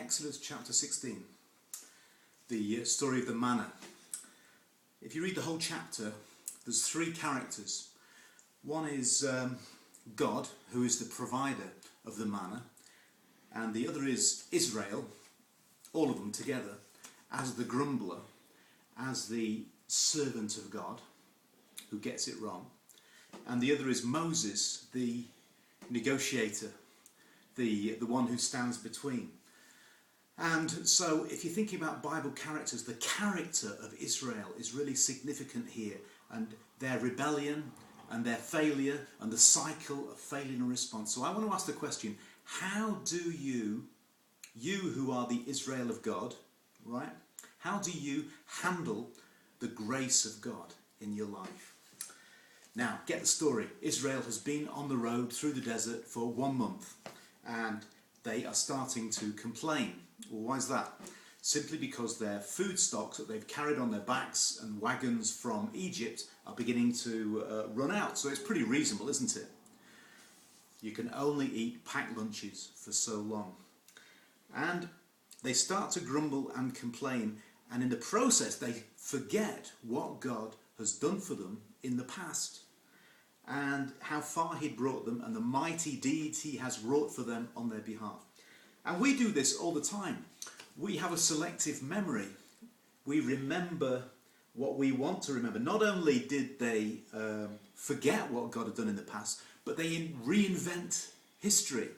Exodus chapter 16, the story of the manna. If you read the whole chapter, there's three characters. One is God, who is the provider of the manna, and the other is Israel, all of them together, as the grumbler, as the servant of God, who gets it wrong, and the other is Moses, the negotiator, the one who stands between. And so if you're thinking about Bible characters, the character of Israel is really significant here, and their rebellion and their failure and the cycle of failure and response. So I want to ask the question, how do you who are the Israel of God, right, how do you handle the grace of God in your life? Now, get the story. Israel has been on the road through the desert for 1 month, and they are starting to complain. Well, why is that? Simply because their food stocks that they've carried on their backs and wagons from Egypt are beginning to run out. So it's pretty reasonable, isn't it? You can only eat packed lunches for so long. And they start to grumble and complain, and in the process they forget what God has done for them in the past, and how far he'd brought them, and the mighty deeds he has wrought for them on their behalf. And we do this all the time. We have a selective memory. We remember what we want to remember. Not only did they forget what God had done in the past, but they reinvent history.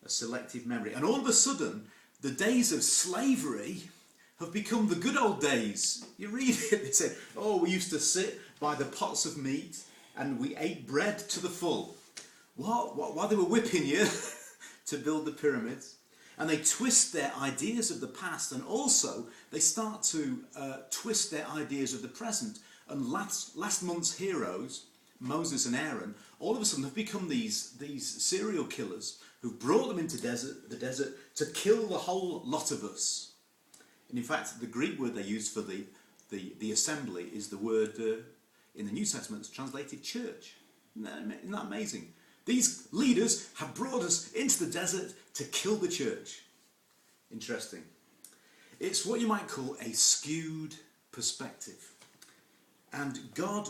A selective memory. And all of a sudden, the days of slavery have become the good old days. You read it, they say, oh, we used to sit by the pots of meat and we ate bread to the full. What? While they were whipping you to build the pyramids. And they twist their ideas of the past, and also they start to twist their ideas of the present. And last month's heroes, Moses and Aaron, all of a sudden have become these serial killers who brought them into the desert to kill the whole lot of us. And in fact, the Greek word they use for the assembly is the word in the New Testament that's translated church. Isn't that amazing? These leaders have brought us into the desert to kill the church. Interesting. It's what you might call a skewed perspective. And God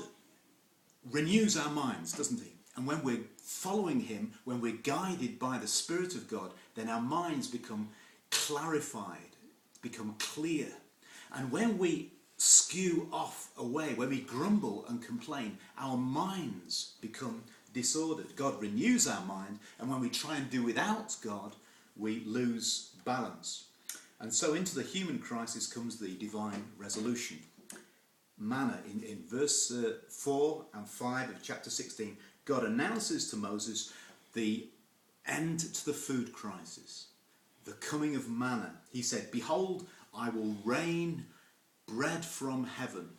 renews our minds, doesn't he? And when we're following him, when we're guided by the Spirit of God, then our minds become clarified, become clear. And when we skew off away, when we grumble and complain, our minds become disordered. God renews our mind, and when we try and do without God, we lose balance. And so into the human crisis comes the divine resolution. Manna, in verse 4 and 5 of chapter 16, God announces to Moses the end to the food crisis, the coming of manna. He said, behold, I will rain bread from heaven.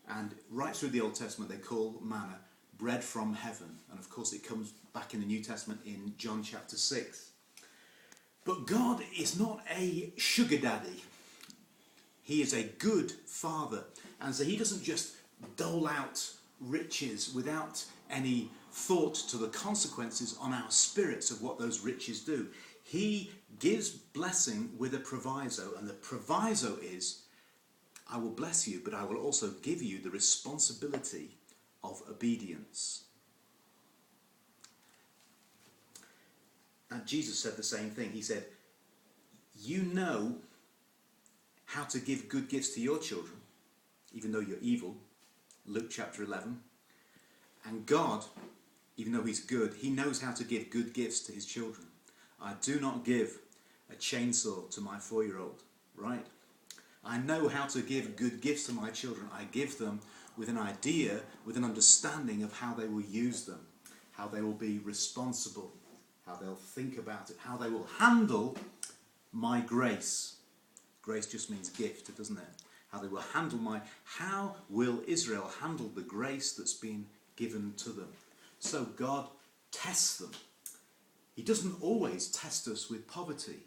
And right through the Old Testament they call manna bread from heaven. And of course it comes back in the New Testament in John chapter 6. But God is not a sugar daddy. He is a good father. And so he doesn't just dole out riches without any thought to the consequences on our spirits of what those riches do. He gives blessing with a proviso. And the proviso is, I will bless you, but I will also give you the responsibility of obedience. And Jesus said the same thing. He said, you know how to give good gifts to your children, even though you're evil. Luke chapter 11. And God, even though he's good, he knows how to give good gifts to his children. I do not give a chainsaw to my 4-year-old, right? I know how to give good gifts to my children. I give them with an idea, with an understanding of how they will use them, how they will be responsible, how they'll think about it, how they will handle my grace. Grace just means gift, doesn't it? How they will handle how will Israel handle the grace that's been given to them? So God tests them. He doesn't always test us with poverty,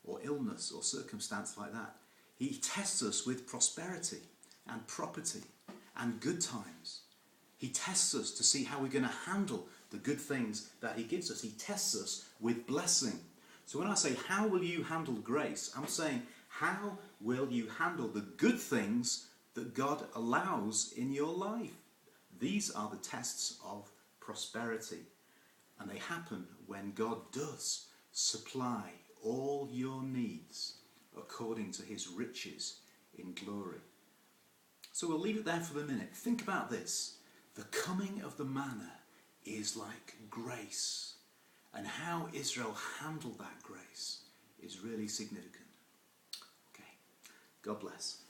or illness or circumstance like that. He tests us with prosperity and property and good times. He tests us to see how we're going to handle the good things that he gives us. He tests us with blessing. So when I say, how will you handle grace? I'm saying, how will you handle the good things that God allows in your life? These are the tests of prosperity. And they happen when God does supply all your needs according to his riches in glory. So we'll leave it there for the minute. Think about this. The coming of the manna is like grace. And how Israel handled that grace is really significant. Okay, God bless.